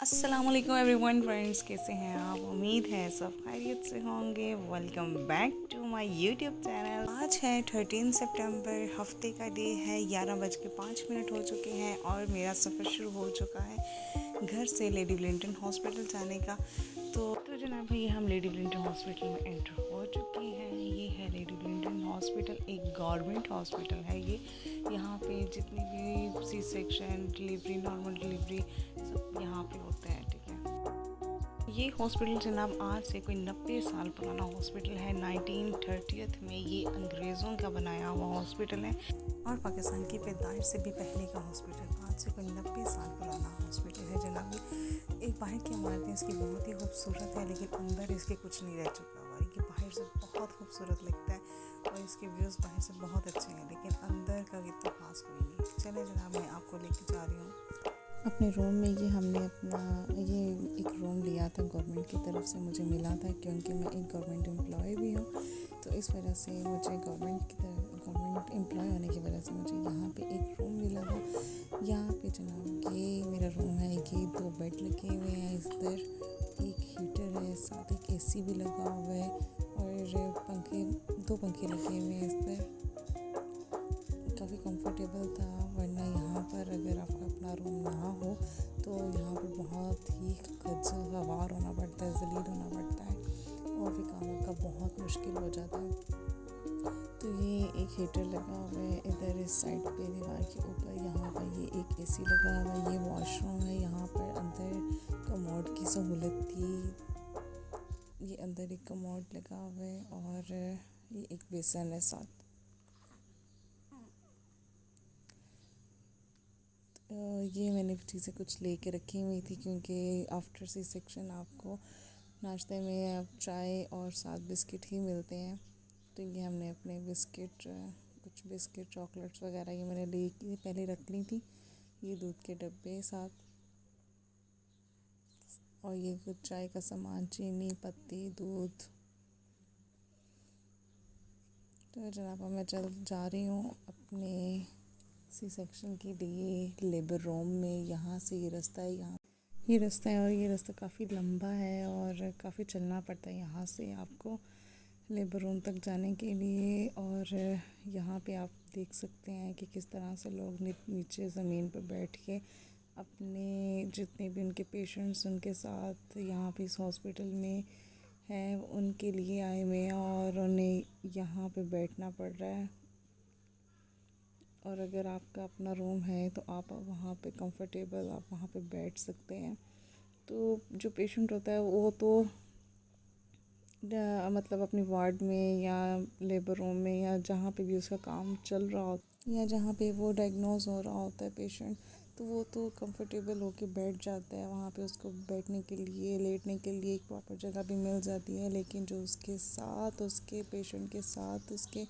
अस्सलाम वालेकुम everyone friends, कैसे हैं आप? उम्मीद है सब खैरियत से होंगे। Welcome back to my YouTube channel. आज है 13 सितंबर, हफ्ते का डे है। 11:05 हो चुके हैं और मेरा सफ़र शुरू हो चुका है घर से लेडी ब्लिंटन हॉस्पिटल जाने का। तो जनाब ये हम लेडी ब्लिंटन हॉस्पिटल में एंटर हो चुके हैं। ये है लेडी ब्लिंटन हॉस्पिटल, एक गवर्नमेंट हॉस्पिटल है ये। यहाँ पे जितनी भी C section delivery, normal delivery सब यहाँ पे होते हैं, ठीक है। ये हॉस्पिटल जनाब आज से कोई 90 साल पुराना हॉस्पिटल है। 1930 में ये अंग्रेज़ों का बनाया हुआ हॉस्पिटल है और पाकिस्तान की पैदाइश से भी पहले का हॉस्पिटल। आज से कोई 90 साल पुराना हॉस्पिटल है जनाब। एक बाहर की इमारतें इसकी बहुत ही खूबसूरत है, लेकिन अंदर इसके कुछ नहीं रह चुका हुआ। ये बाहर से बहुत खूबसूरत लगता है और इसके व्यूज़ बाहर से बहुत अच्छे हैं, लेकिन अंदर का इतना खास कोई नहीं। चले जनाब, मैं आपको लेके जा रही हूँ अपने रूम में। ये हमने अपना ये एक रूम लिया था, गवर्नमेंट की तरफ से मुझे मिला था, क्योंकि मैं एक गवर्नमेंट एम्प्लॉय भी हूँ। तो इस वजह से मुझे गवर्नमेंट एम्प्लॉय होने की वजह से मुझे यहाँ पे एक रूम मिला था। यहाँ पे जनाब ये मेरा रूम है। ये 2 बेड लगे हुए हैं, इधर एक हीटर है, साथ एक एसी भी लगा हुआ है और 2 पंखे लगे हुए हैं इधर। काफ़ी कंफर्टेबल था, वरना यहाँ पर अगर आपका अपना रूम ना हो तो यहाँ पर बहुत ही खज्जलवार होना पड़ता है, ज़लील होना पड़ता है और फिर काम का बहुत मुश्किल हो जाता है। तो ये एक हीटर लगा हुआ है इधर इस साइड पे दीवार के ऊपर। यहाँ पर ये एक एसी लगा हुआ है। ये वॉशरूम है, यहाँ पर अंदर कमोड की सहूलत थी। ये अंदर एक कमोड लगा हुआ है और ये एक बेसन है साथ। ये मैंने चीज़ें कुछ लेके रखी हुई थी, क्योंकि आफ्टर सी सेक्शन आपको नाश्ते में अब चाय और साथ बिस्किट ही मिलते हैं। तो ये हमने अपने कुछ बिस्किट चॉकलेट्स वगैरह ये मैंने पहले रख ली थी। ये दूध के डब्बे साथ और ये कुछ चाय का सामान, चीनी, पत्ती, दूध। तो जनाब मैं जा रही हूँ अपने सी सेक्शन के लिए लेबर रूम में। यहाँ से ये रास्ता है, ये रास्ता है और ये रास्ता काफ़ी लंबा है और काफ़ी चलना पड़ता है यहाँ से आपको लेबर रूम तक जाने के लिए। और यहाँ पे आप देख सकते हैं कि किस तरह से लोग नीचे ज़मीन पर बैठ के अपने जितने भी उनके पेशेंट्स उनके साथ यहाँ पे इस हॉस्पिटल में हैं उनके लिए आए हुए हैं और उन्हें यहाँ पे बैठना पड़ रहा है। और अगर आपका अपना रूम है तो आप वहाँ पे कंफर्टेबल आप वहाँ पे बैठ सकते हैं। तो जो पेशेंट होता है वो तो मतलब अपनी वार्ड में या लेबर रूम में या जहाँ पे भी उसका काम चल रहा हो या जहाँ पे वो डायग्नोज हो रहा होता है पेशेंट, तो वो तो कंफर्टेबल होके बैठ जाता है। वहाँ पे उसको बैठने के लिए, लेटने के लिए एक प्रॉपर जगह भी मिल जाती है। लेकिन जो उसके साथ उसके पेशेंट के साथ उसके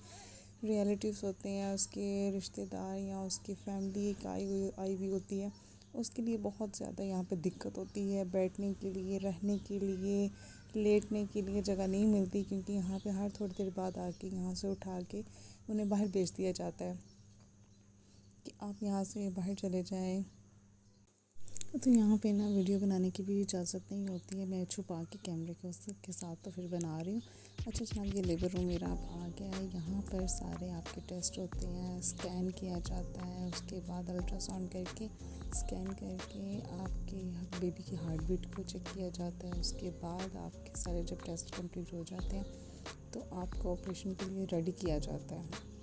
रिलेटिव्स होते हैं, उसके रिश्तेदार या उसकी फैमिली एक आई हुई होती है, उसके लिए बहुत ज़्यादा यहाँ पे दिक्कत होती है। बैठने के लिए, रहने के लिए, लेटने के लिए जगह नहीं मिलती, क्योंकि यहाँ पे हर थोड़ी देर बाद आके यहाँ से उठा के उन्हें बाहर भेज दिया जाता है कि आप यहाँ से बाहर चले जाएं। तो यहाँ पे ना वीडियो बनाने की भी इजाज़त नहीं होती है। मैं छुपा के कैमरे के साथ तो फिर बना रही हूँ। अच्छा जनाब, ये लेबर रूम मेरा आप आ गया है। यहाँ पर सारे आपके टेस्ट होते हैं, स्कैन किया जाता है, उसके बाद अल्ट्रासाउंड करके स्कैन करके आपके बेबी की हार्ट बीट को चेक किया जाता है। उसके बाद आपके सारे जब टेस्ट कंप्लीट हो जाते हैं तो आपको ऑपरेशन के लिए रेडी किया जाता है।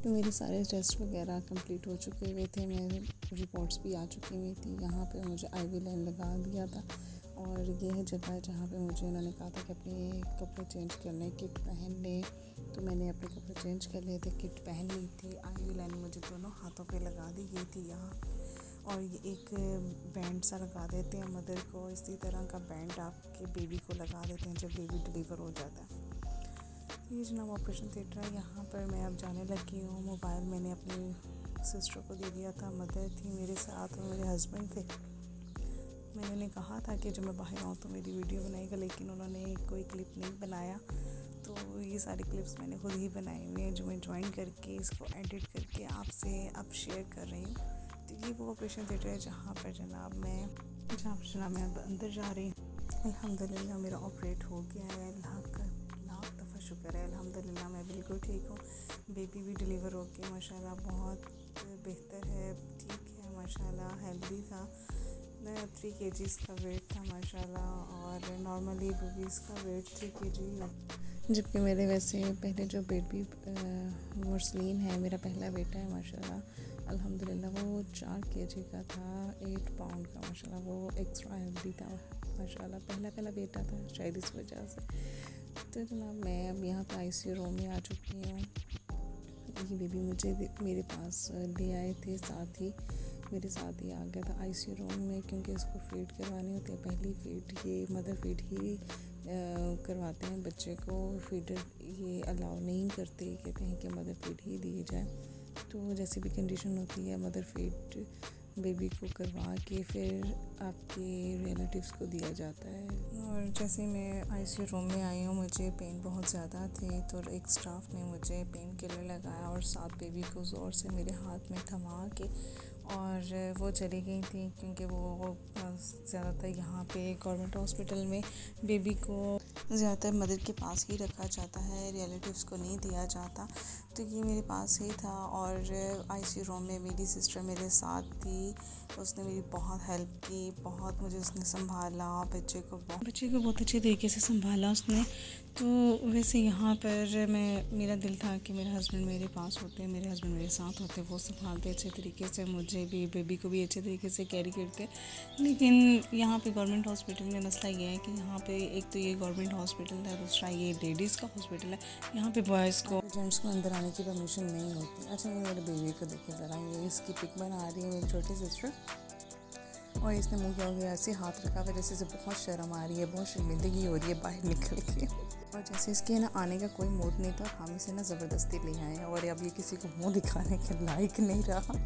तो मेरे सारे टेस्ट वगैरह कंप्लीट हो चुके हुए थे, मेरे रिपोर्ट्स भी आ चुकी हुई थी। यहाँ पे मुझे आईवी लाइन लगा दिया था और ये है जगह जहाँ पे मुझे उन्होंने कहा था कि अपने कपड़े चेंज कर लें, किट पहन लें। तो मैंने अपने कपड़े चेंज कर लिए थे, किट पहन ली थी। आईवी लाइन मुझे दोनों हाथों पे लगा दी गई थी यहाँ, और ये एक बैंड सा लगा देते हैं मदर को। इसी तरह का बैंड आपके बेबी को लगा देते हैं जब बेबी डिलीवर हो जाता है। ये जनाब ऑपरेशन थिएटर है। यहाँ पर मैं अब जाने लगी हूँ। मोबाइल मैंने अपनी सिस्टर को दे दिया था, मदर थी मेरे साथ और मेरे हस्बैंड थे। मैंने उन्हें कहा था कि जब मैं बाहर आऊँ तो मेरी वीडियो बनाएगा, लेकिन उन्होंने कोई क्लिप नहीं बनाया। तो ये सारी क्लिप्स मैंने खुद ही बनाई हुई हैं, जो मैं ज्वाइन करके इसको एडिट करके आपसे अब शेयर कर रही हूँ। तो ये वो ऑपरेशन थिएटर है जहाँ पर जनाब मैं चला मैं अब अंदर जा रही हूँ। अल्हम्दुलिल्लाह मेरा ऑपरेट हो गया है, लाख दफ़ा शुक्र है। अल्हम्दुलिल्लाह मैं बिल्कुल ठीक हूँ। बेबी भी डिलीवर हो गया माशाल्लाह, बहुत बेहतर है, ठीक है माशाल्लाह, हेल्दी था। 3 kgs का वेट था माशाल्लाह, और नॉर्मली बेबीज़ का वेट 3 kg, जबकि मेरे वैसे पहले जो बेबी मुरसलीन है, मेरा पहला बेटा है माशाल्लाह, अल्हम्दुलिल्लाह वो 4 kg का था, 8 पाउंड का माशाल्लाह, वो एक्स्ट्रा हेल्दी था माशाल्लाह, पहला बेटा था शायद इस वजह से। तो जनाब मैं अब यहाँ पे ICU रूम में आ चुकी हूँ। ये बेबी मुझे मेरे पास ले आए थे, साथ ही मेरे साथ ही आ गया था ICU रूम में, क्योंकि इसको फीड करवानी होती है। पहली फीड ये मदर फीड ही करवाते हैं बच्चे को, फीडर ये अलाउ नहीं करते, कहते हैं कि मदर फीड ही दी जाए। तो जैसी भी कंडीशन होती है, मदर फीड बेबी को करवा के फिर आपके रिलेटिव्स को दिया जाता है। और जैसे मैं ICU रूम में आई हूँ, मुझे पेन बहुत ज़्यादा थे, तो एक स्टाफ ने मुझे पेन किलर लगाया और साथ बेबी को ज़ोर से मेरे हाथ में थमा के और वो चली गई थी, क्योंकि वो ज़्यादातर यहाँ पे गवर्नमेंट हॉस्पिटल में बेबी को ज़्यादातर मदर के पास ही रखा जाता है, रिलेटिव्स को नहीं दिया जाता। तो ये मेरे पास ही था, और ICU रूम में मेरी सिस्टर मेरे साथ थी, उसने मेरी बहुत हेल्प की, बहुत मुझे उसने संभाला, बच्चे को बहुत अच्छे तरीके से संभाला उसने। तो वैसे यहाँ पर मेरा दिल था कि मेरे हस्बैंड मेरे पास होते, मेरे हस्बैंड मेरे साथ होते, वो संभालते अच्छे तरीके से, मुझे भी बेबी को भी अच्छे तरीके से कैरी करते। लेकिन यहाँ पे गवर्नमेंट हॉस्पिटल में मसला ये है कि यहाँ पे एक तो ये गवर्नमेंट हॉस्पिटल है, दूसरा ये लेडीज़ का हॉस्पिटल है, यहाँ पे बॉयज़ को, जेंट्स को अंदर आने की परमिशन नहीं होती। अच्छा, ये मेरे बेबी को देखिए ज़रा, ये इसकी पिक बना रही है मेरी छोटी सिस्टर, और इसने मुँह क्या हो गया ऐसे हाथ रखा हुआ, जैसे बहुत शर्म आ रही है, बहुत शर्मिंदगी हो रही है बाहर निकल के। और जैसे इसके ना आने का कोई मूड नहीं था, हम इसे ना ज़बरदस्ती ले आए, और अब ये किसी को मुंह दिखाने के लायक नहीं रहा।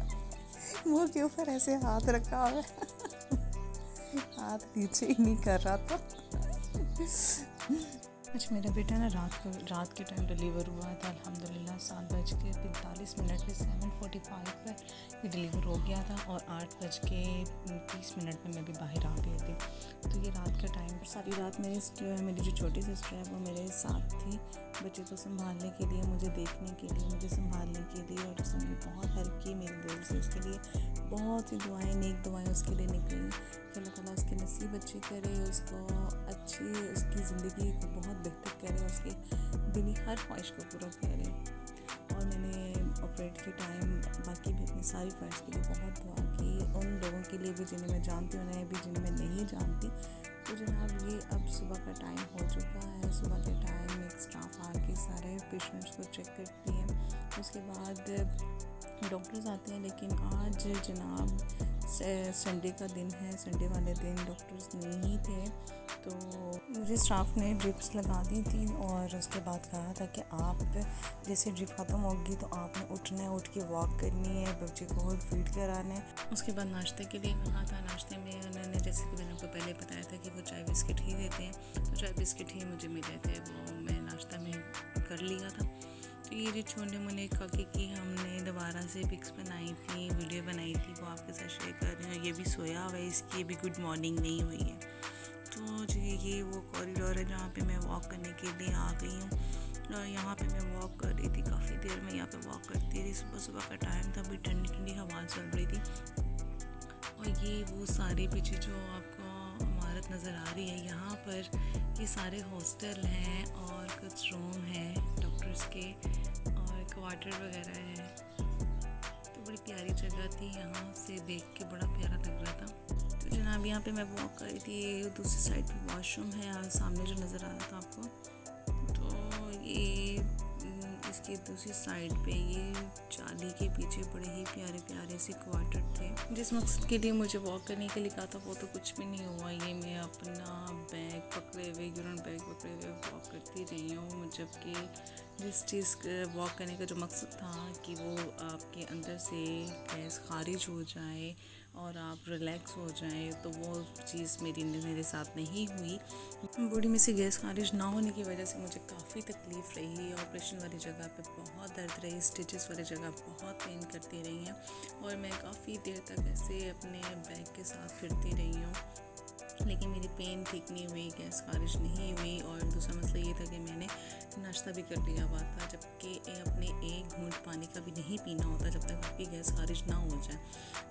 मुंह के ऊपर ऐसे हाथ रखा हुआ है, हाथ नीचे ही नहीं कर रहा था। अच्छा, मेरा बेटा ना रात के टाइम डिलीवर हुआ था, अल्हम्दुलिल्लाह 7:45 पे 7:45 पर ये डिलीवर हो गया था, और 8:30 में मैं भी बाहर आ गई थी। तो ये रात का टाइम, सारी रात मेरी जो छोटी सिस्टर है वो मेरे साथ थी, बच्चे को संभालने के लिए, मुझे देखने के लिए, मुझे संभालने के लिए, और उसने बहुत हेल्प की मेरे दिल से। उसके लिए बहुत सी दुआएं, नेक दुआएं उसके लिए निकली कि अल्लाह ताला उसके नसीब अच्छे करे, उसको अच्छी, उसकी ज़िंदगी को बहुत बेहतर करे, उसकी दिली हर ख्वाहिश को पूरा करे। और मैंने ऑपरेट के टाइम बाकी भी अपनी सारी फ्रेंड्स के लिए बहुत दुआ की, उन लोगों के लिए भी जिन्हें मैं जानती हूँ, उन्हें भी जिन्हें मैं नहीं जानती। तो जनाब ये अब सुबह का टाइम हो चुका है, सुबह के टाइम एक स्टाफ आके सारे पेशेंट्स को चेक करती है, उसके बाद डॉक्टर्स आते हैं। लेकिन आज जनाब संडे का दिन है, संडे वाले दिन डॉक्टर्स नहीं थे, तो मुझे स्टाफ ने ड्रिप्स लगा दी थी, और उसके बाद कहा था कि आप जैसे ड्रिप ख़त्म होगी तो आपने उठना है, उठ के वॉक करनी है, बच्चे को फीड कराना है। उसके बाद नाश्ते के लिए कहा था, नाश्ते में उन्होंने, जैसे कि मैंने आपको पहले बताया था कि वो चाय बिस्किट ही देते हैं, तो चाय बिस्किट ही मुझे मिले थे, वो मैं नाश्ता में कर लिया था। तो ये जो छोटे मोटे काके की हमने दोबारा से पिक्स बनाई थी, वीडियो बनाई थी, वो आपके साथ शेयर कर रही हूँ। ये भी सोया हुआ है, इसकी भी गुड मॉर्निंग नहीं हुई है। तो जी ये वो कॉरिडोर है जहाँ पे मैं वॉक करने के लिए आ गई हूँ, और यहाँ पे मैं वॉक कर रही थी, काफ़ी देर में यहाँ पे वॉक करती रही। सुबह का टाइम था, अभी ठंडी ठंडी हवा चल रही थी, और ये वो सारे पीछे जो आपको इमारत नज़र आ रही है, यहाँ पर ये सारे हॉस्टल हैं और कुछ रूम हैं डॉक्टर्स के, और क्वार्टर वगैरह है। तो बड़ी प्यारी जगह थी, यहाँ से देख के बड़ा प्यारा लग रहा था। तो जनाब यहाँ पे मैं वॉक कर रही थी, दूसरी साइड पे वॉशरूम है, सामने जो नज़र आ रहा था आपको, तो ये इसके दूसरी साइड पे ये जाली के पीछे बड़े ही प्यारे प्यारे से क्वार्टर थे। जिस मकसद के लिए मुझे वॉक करने के लिए कहा था वो तो कुछ भी नहीं हुआ। ये मैं अपना बैग पकड़े हुए, यूरिन बैग पकड़े हुए वॉक करती रही हूँ, जबकि जिस चीज़ वॉक करने का जो मकसद था कि वो आपके अंदर से गैस खारिज हो जाए और आप रिलैक्स हो जाएं, तो वो चीज़ मेरे साथ नहीं हुई। बॉडी में से गैस खारिज ना होने की वजह से मुझे काफ़ी तकलीफ़ रही। ऑपरेशन वाली जगह पे बहुत दर्द रही, स्टिचेस वाली जगह बहुत पेन करती रही हैं और मैं काफ़ी देर तक ऐसे अपने बैग के साथ फिरती रही हूँ, लेकिन मेरी पेन ठीक नहीं हुई, गैस खारिज नहीं हुई। और दूसरा मसला ये था कि मैंने नाश्ता भी कर लिया हुआ था, जबकि अपने एक घूंट पानी का भी नहीं पीना होता जब तक आपकी गैस खारिज ना हो जाए।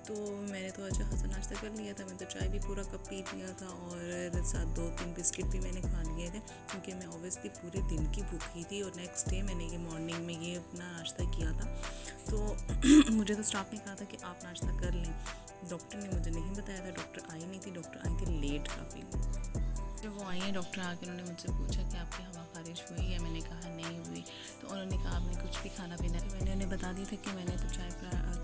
तो मैंने तो अच्छा खासा नाश्ता कर लिया था, मैंने तो चाय भी पूरा कप पी लिया था और साथ 2-3 बिस्किट भी मैंने खा लिए थे, क्योंकि मैं ऑब्वियसली पूरे दिन की भूखी थी। और नेक्स्ट डे मैंने ये मॉर्निंग में ये अपना नाश्ता किया था। तो मुझे तो स्टाफ ने कहा था कि आप नाश्ता कर लें, डॉक्टर ने मुझे नहीं बताया था, डॉक्टर आई नहीं थी, डॉक्टर आई थी लेट काफ़ी। जब वो आई हैं डॉक्टर आके उन्होंने मुझसे पूछा कि आपकी हवा खारिज हुई है, मैंने कहा नहीं हुई। तो उन्होंने कहा आपने कुछ भी खाना पीना है। मैंने उन्हें बता दिया था कि मैंने तो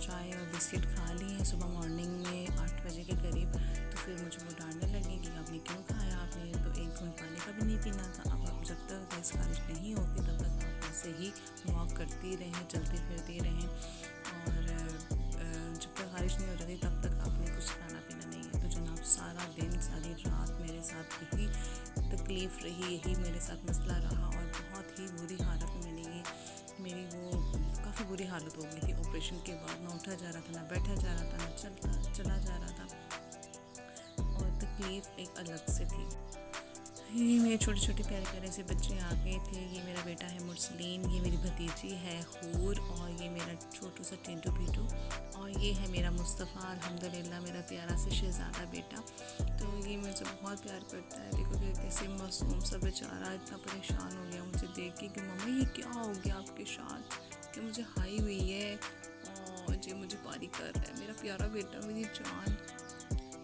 चाय और बिस्किट खा लिए हैं सुबह मॉर्निंग में 8 बजे के करीब। तो फिर मुझे वो डांटने लगी कि आपने क्यों खाया, आपने तो एक घूंट पानी का भी नहीं पीना था। अब आप जब तक गैस खारिज नहीं होगी तब तक आप ऐसे ही वॉक करती रहें, चलती फिरती रहें, और जब तक खारिज नहीं हो जाती तब तक आपने कुछ खाना पीना नहीं है। तो जनाब सारा दिन सारी रात मेरे साथ यही तकलीफ़ रही, यही मेरे साथ मसला रहा और बहुत ही बुरी हालत में मेरी वो काफ़ी बुरी हालत हो गई थी ऑपरेशन के बाद। ना उठा जा रहा था, ना बैठा जा रहा था, ना चला जा रहा था, और तकलीफ़ एक अलग से थी। ये मेरे छोटे छोटे प्यारे प्यारे से बच्चे आ गए थे। ये मेरा बेटा है मुरसलीन, ये मेरी भतीजी है हूर, और ये मेरा छोटू सा टिंटू पीटू, और ये है मेरा मुस्तफ़ा अल्हम्दुलिल्लाह, मेरा प्यारा से शहज़ादा बेटा। तो ये मुझे बहुत प्यार करता है। देखो कि कैसे मासूम सा बेचारा इतना परेशान हो गया मुझे देख के कि मम्मा ये क्या हो गया आपके साथ, कि मुझे हाई हुई है और ये मुझे पारी कर रहा है। मेरा प्यारा बेटा, मेरी जान।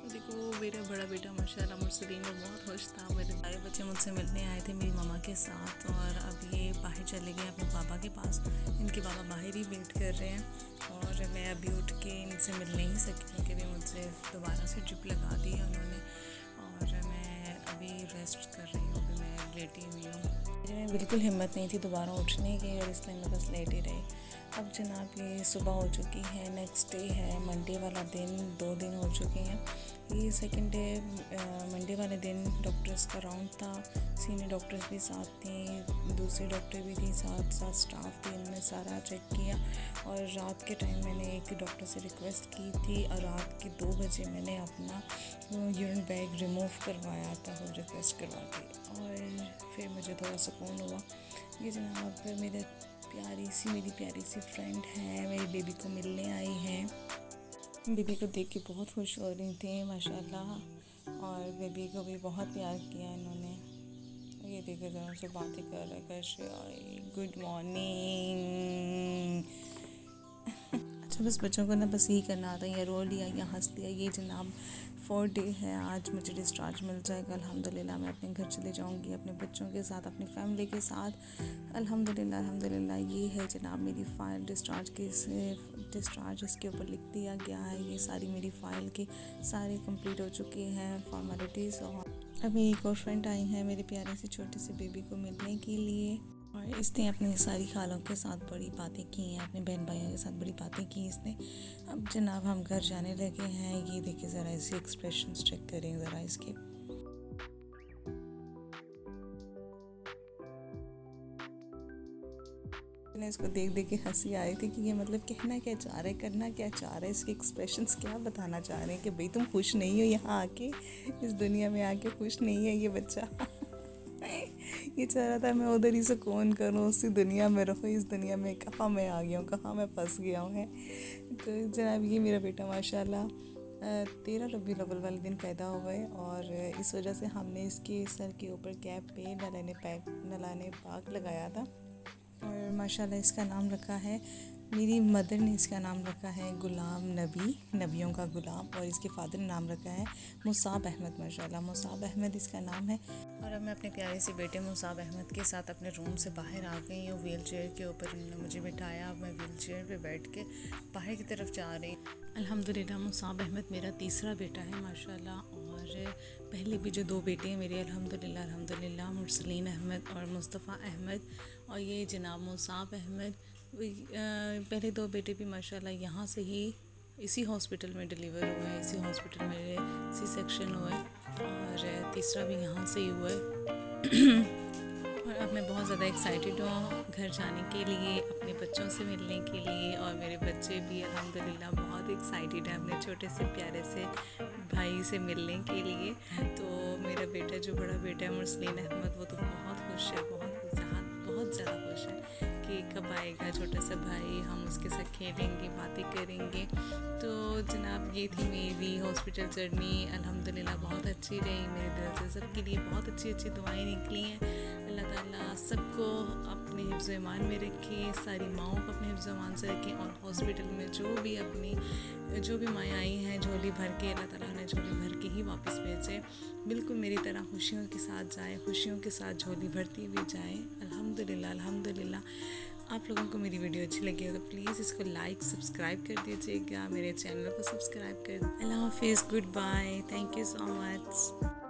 देखो मेरा बड़ा बेटा माशाल्लाह मुरसलीन में बहुत खुश था। मेरे सारे बच्चे मुझसे मिलने आए थे मेरी मामा के साथ, और अब ये बाहर चले गए अपने पापा के पास। इनके पापा बाहर ही वेट कर रहे हैं, और मैं अभी उठ के इनसे मिल नहीं सकी क्योंकि भी मुझसे दोबारा से ड्रिप लगा दी है उन्होंने, और मैं अभी रेस्ट कर रही हूँ, अभी मैं लेटी हुई हूँ। मुझे बिल्कुल हिम्मत नहीं थी दोबारा उठने की, और इसलिए मैं बस लेटी रही। अब जनाब ये सुबह हो चुकी है, नेक्स्ट डे है मंडे वाला दिन, 2 दिन हो चुके हैं। ये सेकंड डे मंडे वाले दिन डॉक्टर्स का राउंड था, सीनियर डॉक्टर्स भी साथ थे, दूसरे डॉक्टर भी थी साथ साथ, स्टाफ भी, इनने सारा चेक किया। और रात के टाइम मैंने एक डॉक्टर से रिक्वेस्ट की थी, और रात के 2 बजे मैंने अपना यूरिन बैग रिमूव करवाया था वो रिक्वेस्ट करवा के, और फिर मुझे थोड़ा सुकून हुआ। ये जनाब मेरी प्यारी सी फ्रेंड है, मेरी बेबी को मिलने आई है। बेबी को देख के बहुत खुश हो रही थी माशाल्लाह, और बेबी को भी बहुत प्यार किया इन्होंने। ये देखे ज़रा से बातें कर रहे, कैसे आई, गुड मॉर्निंग। अच्छा बस बच्चों को ना बस यही करना आता है, या रो लिया या हंस लिया। ये जनाब 4 डे है, आज मुझे डिस्चार्ज मिल जाएगा अल्हम्दुलिल्लाह। मैं अपने घर चले जाऊंगी अपने बच्चों के साथ, अपनी फैमिली के साथ अल्हम्दुलिल्लाह। ये है जनाब मेरी फ़ाइल डिस्चार्ज इसके ऊपर लिख दिया गया है। ये सारी मेरी फ़ाइल की सारी कंप्लीट हो चुकी हैं फॉर्मेलिटीज़। और अभी एक और फ्रेंड आई है मेरे प्यारे से छोटे से बेबी को मिलने के लिए, और इसने अपनी सारी खालों के साथ बड़ी बातें की हैं, अपने बहन भाइयों के साथ बड़ी बातें की इसने। अब जनाब हम घर जाने लगे हैं। ये देखिए ज़रा इसके एक्सप्रेशंस चेक करें ज़रा इसके। इसको देख देख के हंसी आ रही थी कि ये मतलब कहना क्या चाह रहा है, करना क्या चाह रहा है, इसके एक्सप्रेशंस क्या बताना चाह रहे हैं कि भाई तुम खुश नहीं हो यहाँ आके, इस दुनिया में आके खुश नहीं है ये बच्चा। ये चाह रहा था मैं उधर ही सुकून करूँ, उसी दुनिया में रहूँ, इस दुनिया में कहाँ मैं आ गया हूँ, कहाँ मैं फंस गया हूँ है। तो जनाब ये मेरा बेटा माशाल्लाह 13 रबीउल अव्वल वाले दिन पैदा हो गए, और इस वजह से हमने इसके सर के ऊपर कैप पे नलाने पाक लगाया था, और माशाल्लाह इसका नाम रखा है, मेरी मदर ने इसका नाम रखा है गुलाम नबी, नबियों का गुलाम, और इसके फादर ने नाम रखा है मुसाब अहमद। माशाल्लाह मुसाब अहमद इसका नाम है। और अब मैं अपने प्यारे से बेटे मुसाब अहमद के साथ अपने रूम से बाहर आ गई हूँ। व्हील चेयर के ऊपर इन्होंने मुझे बिठाया, अब मैं व्हील चेयर पर बैठ के बाहर की तरफ जा रही। अल्हम्दुलिल्लाह मुसाब अहमद मेरा तीसरा बेटा है माशाल्लाह, और पहले भी जो 2 बेटे हैं मेरे अल्हम्दुलिल्लाह मुरसलीन अहमद और मुस्तफ़ा अहमद, और ये जनाब मुसाब अहमद। पहले 2 बेटे भी माशाल्लाह यहाँ से ही इसी हॉस्पिटल में डिलीवर हुआ है, इसी हॉस्पिटल में मेरे सी सेक्शन हुआ है और तीसरा भी यहाँ से ही हुआ है। और अब मैं बहुत ज़्यादा एक्साइटेड हूँ घर जाने के लिए, अपने बच्चों से मिलने के लिए। और मेरे बच्चे भी अल्हम्दुलिल्लाह बहुत एक्साइटेड हैं अपने छोटे से प्यारे से भाई से मिलने के लिए। तो मेरा बेटा, जो बड़ा बेटा है मुरसलीन अहमद, वो तो बहुत खुश है, बहुत ज़्यादा खुश है कि कब आएगा छोटा सा भाई, हम उसके साथ खेलेंगे, बातें करेंगे। तो जनाब, ये थी मेरी हॉस्पिटल जर्नी। अल्हम्दुलिल्लाह बहुत अच्छी रही, मेरे दिल से सबके लिए बहुत अच्छी अच्छी दुआएं निकली हैं। अल्लाह ताला सबको अपने हिफ्ज़ ईमान में रखे, सारी माओं को अपने हिफ्ज़ ईमान से रखें। और हॉस्पिटल में जो भी माएँ आई हैं झोली भर के, अल्लाह ताला उन्हें झोली भर के ही वापस भेजे। बिल्कुल मेरी तरह खुशियों के साथ जाए, खुशियों के साथ झोली भरती हुई जाए। अल्हम्दुलिल्लाह अल्हम्दुलिल्लाह। आप लोगों को मेरी वीडियो अच्छी लगी हो तो प्लीज़ इसको लाइक सब्सक्राइब कर दीजिएगा, मेरे चैनल को सब्सक्राइब कर। अल्लाह हाफिज़, good bye, thank you so much.